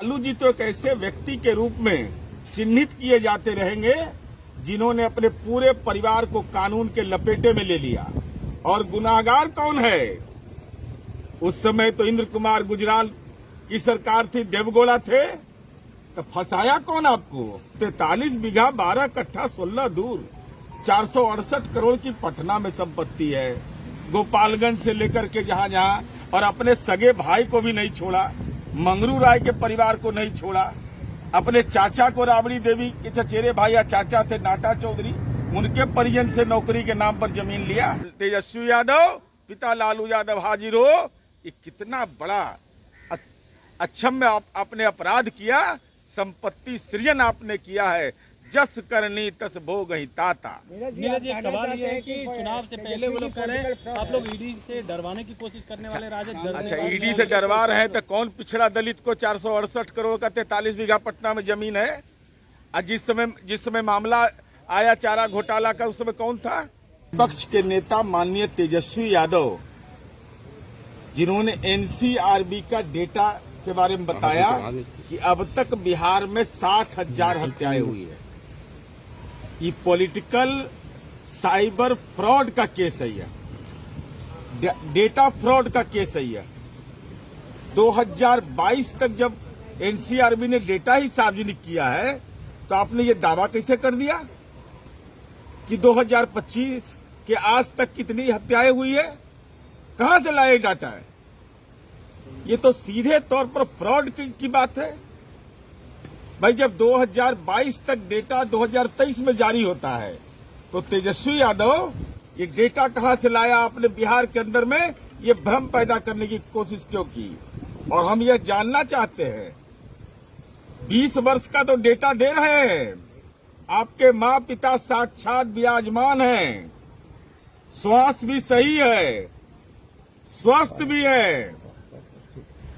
लालू जी तो एक ऐसे व्यक्ति के रूप में चिन्हित किए जाते रहेंगे जिन्होंने अपने पूरे परिवार को कानून के लपेटे में ले लिया। और गुनाहगार कौन है? उस समय तो इंद्र कुमार गुजराल की सरकार थी, देवगौड़ा थे, तो फंसाया कौन आपको? 43 बीघा 12 कट्ठा 16 दूर 468 करोड़ की पटना में संपत्ति है, गोपालगंज से लेकर के जहां जहां, और अपने सगे भाई को भी नहीं छोड़ा, मंगरू राय के परिवार को नहीं छोड़ा, अपने चाचा को राबड़ी देवी के चचेरे भाई या चाचा थे नाटा चौधरी, उनके परिजन से नौकरी के नाम पर जमीन लिया। तेजस्वी यादव पिता लालू यादव हाजिर हो। ये कितना बड़ा अक्षम्य आपने अपराध किया, संपत्ति सृजन आपने किया है। जस करनी तस भोग ही ताता। नीरज जी, एक सवाल ये है कि चुनाव से पहले वो लोग कह रहे हैं आप लोग ईडी से डरवाने की कोशिश करने वाले राजद। अच्छा, ईडी से डरवा रहे हैं तो कौन पिछड़ा दलित को 468 करोड़ का 43 बीघा पटना में जमीन है? और जिस समय मामला आया चारा घोटाला का, उस समय कौन था? विपक्ष के नेता माननीय तेजस्वी यादव, जिन्होंने एनसीआरबी का डेटा के बारे में बताया कि अब तक बिहार में 60,000 हत्याएं हुई है। ये पॉलिटिकल साइबर फ्रॉड का केस है, यह डेटा फ्रॉड का केस है। यह 2022 तक जब एनसीआरबी ने डेटा ही सार्वजनिक किया है, तो आपने ये दावा कैसे कर दिया कि 2025 के आज तक कितनी हत्याएं हुई है? कहां से लाए डाटा है? ये तो सीधे तौर पर फ्रॉड की बात है भाई। जब 2022 तक डेटा 2023 में जारी होता है, तो तेजस्वी यादव ये डेटा कहां से लाया? आपने बिहार के अंदर में ये भ्रम पैदा करने की कोशिश क्यों की? और हम ये जानना चाहते हैं, 20 वर्ष का तो डेटा दे रहे हैं, आपके माँ पिता साक्षात विराजमान हैं, श्वास भी सही है, स्वस्थ भी है,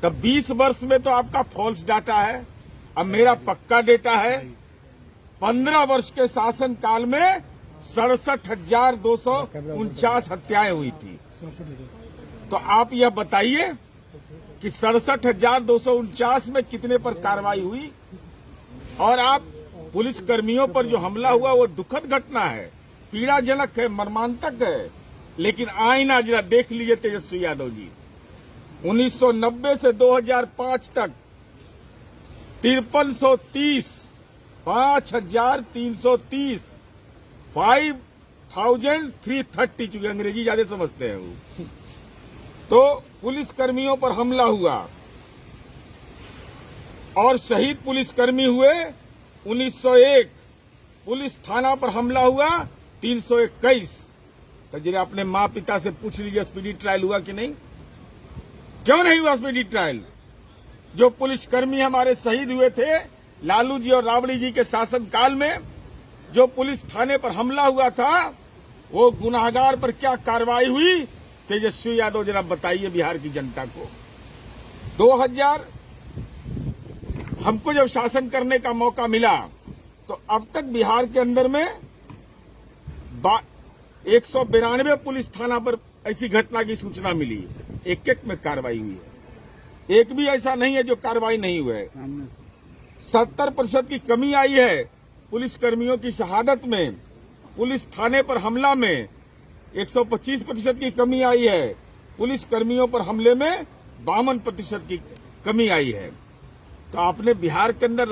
तब 20 वर्ष में तो आपका फॉल्स डाटा है। अब मेरा पक्का डेटा है, 15 वर्ष के शासन काल में 67,249 हत्याएं हुई थी। तो आप यह बताइए कि 67,249 में कितने पर कार्रवाई हुई? और आप पुलिस कर्मियों पर जो हमला हुआ वो दुखद घटना है, पीड़ाजनक है, मर्मांतक है, लेकिन आईना जरा देख लीजिए तेजस्वी यादव जी। 1990 से 2005 तक 5330, 5330, 5330, चूंकि अंग्रेजी ज्यादा समझते हैं वो, तो पुलिस कर्मियों पर हमला हुआ और शहीद पुलिसकर्मी हुए 1901, पुलिस थाना पर हमला हुआ 321। तो जरा अपने माँ पिता से पूछ लीजिए स्पीडी ट्रायल हुआ कि नहीं? क्यों नहीं हुआ स्पीडी ट्रायल? जो पुलिसकर्मी हमारे शहीद हुए थे लालू जी और राबड़ी जी के शासन काल में, जो पुलिस थाने पर हमला हुआ था, वो गुनाहगार पर क्या कार्रवाई हुई? तेजस्वी यादव जरा बताइए बिहार की जनता को। 2000 हमको जब शासन करने का मौका मिला, तो अब तक बिहार के अंदर में 192 पुलिस थाना पर ऐसी घटना की सूचना मिली, एक में कार्रवाई हुई है। एक भी ऐसा नहीं है जो कार्रवाई नहीं हुआ है। 70% की कमी आई है पुलिस कर्मियों की शहादत में। पुलिस थाने पर हमला में 125% की कमी आई है। पुलिस कर्मियों पर हमले में 52% की कमी आई है। तो आपने बिहार के अंदर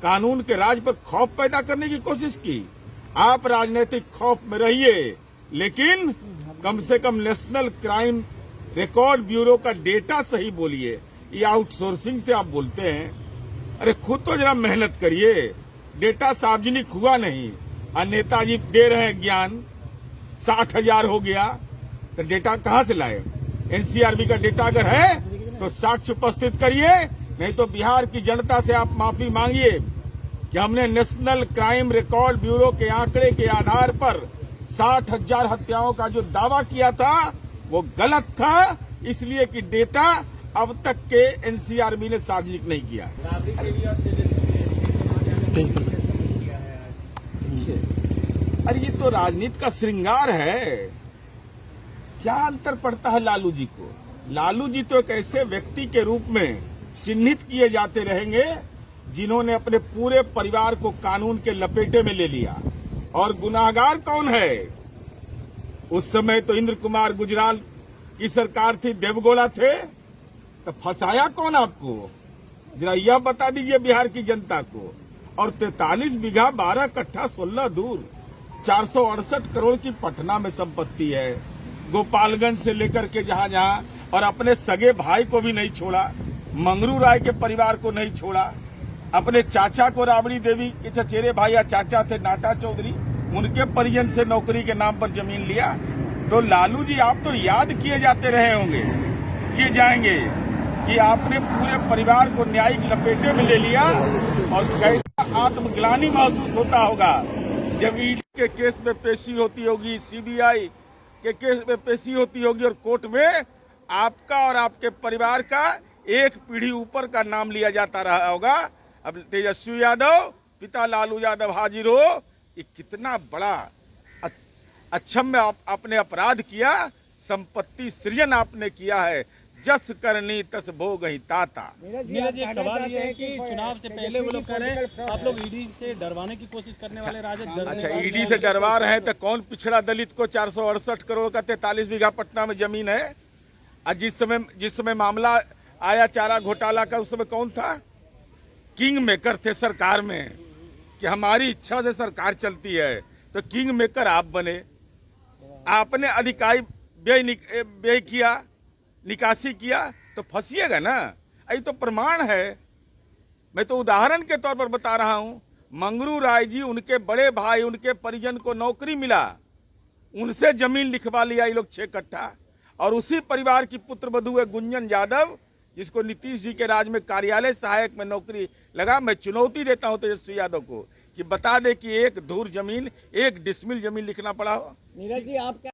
कानून के राज पर खौफ पैदा करने की कोशिश की। आप राजनीतिक खौफ में रहिए, लेकिन कम से कम नेशनल क्राइम रिकॉर्ड ब्यूरो का डेटा सही बोलिए। ये आउटसोर्सिंग से आप बोलते हैं, अरे खुद तो जरा मेहनत करिए। डेटा सार्वजनिक हुआ नहीं और नेताजी दे रहे हैं ज्ञान, 60,000 हो गया, तो डेटा कहां से लाए? एनसीआरबी का डेटा अगर है तो साक्ष्य उपस्थित करिए, नहीं तो बिहार की जनता से आप माफी मांगिए कि हमने नेशनल क्राइम रिकॉर्ड ब्यूरो के आंकड़े के आधार पर 60,000 हत्याओं का जो दावा किया था वो गलत था, इसलिए कि डेटा अब तक के एनसीआरबी ने सार्वजनिक नहीं किया। अरे ये तो राजनीति का श्रृंगार है। क्या अंतर पड़ता है लालू जी को? लालू जी तो एक ऐसे व्यक्ति के रूप में चिन्हित किए जाते रहेंगे जिन्होंने अपने पूरे परिवार को कानून के लपेटे में ले लिया। और गुनाहगार कौन है? उस समय तो इंद्र कुमार गुजराल की सरकार थी, देवगौड़ा थे, तो फंसाया कौन आपको? जरा यह बता दीजिए बिहार की जनता को। और 43 बीघा 12 कट्ठा 16 दूर 468 करोड़ की पटना में संपत्ति है, गोपालगंज से लेकर के जहां जहां, और अपने सगे भाई को भी नहीं छोड़ा, मंगरू राय के परिवार को नहीं छोड़ा, अपने चाचा को राबड़ी देवी के चचेरे भाई या चाचा थे नाटा चौधरी, उनके परिजन से नौकरी के नाम पर जमीन लिया। तो लालू जी आप तो याद किए जाते रहे होंगे, किए जाएंगे कि आपने पूरे परिवार को न्यायिक लपेटे में ले लिया। और कैसा आत्मग्लानि महसूस होता होगा जब ईडी के केस में पेशी होती होगी, सीबीआई के केस में पेशी होती होगी और कोर्ट में आपका और आपके परिवार का एक पीढ़ी ऊपर का नाम लिया जाता रहा होगा। अब तेजस्वी यादव, पिता लालू यादव हाजिर हो, ये कितना बड़ा अक्षम्य आपने अपराध किया, संपत्ति सृजन आपने किया है। जस करनी तस भोग ही ताता। नीरज जी, एक सवाल ये है कि चुनाव से पहले वो लोग कह रहे हैं आप लोग ईडी से डरवाने की कोशिश करने वाले राजद। अच्छा, ईडी से डरवा रहे हैं तो कौन पिछड़ा दलित को 468 करोड़ का 43 बीघा पटना में जमीन है? आज जिस समय मामला आया चारा घोटाला का, उस समय कौन था? किंग मेकर थे सरकार में कि हमारी इच्छा से सरकार चलती है, तो किंग मेकर आप बने। आपने अधिकारी व्यय किया, निकासी किया, तो फंसिएगा ना। यही तो प्रमाण है। मैं तो उदाहरण के तौर पर बता रहा हूं। मंगरू राय जी, उनके बड़े भाई, उनके परिजन को नौकरी मिला, उनसे जमीन लिखवा लिया ये लोग 6 कट्ठा। और उसी परिवार की पुत्र वधू है गुंजन यादव, जिसको नीतीश जी के राज में कार्यालय सहायक में नौकरी लगा। मैं चुनौती देता हूं तेजस्वी यादव को कि बता दे कि एक धूर जमीन, 1 डिसमिल जमीन लिखना पड़ा हो। नीरज जी, आप क्या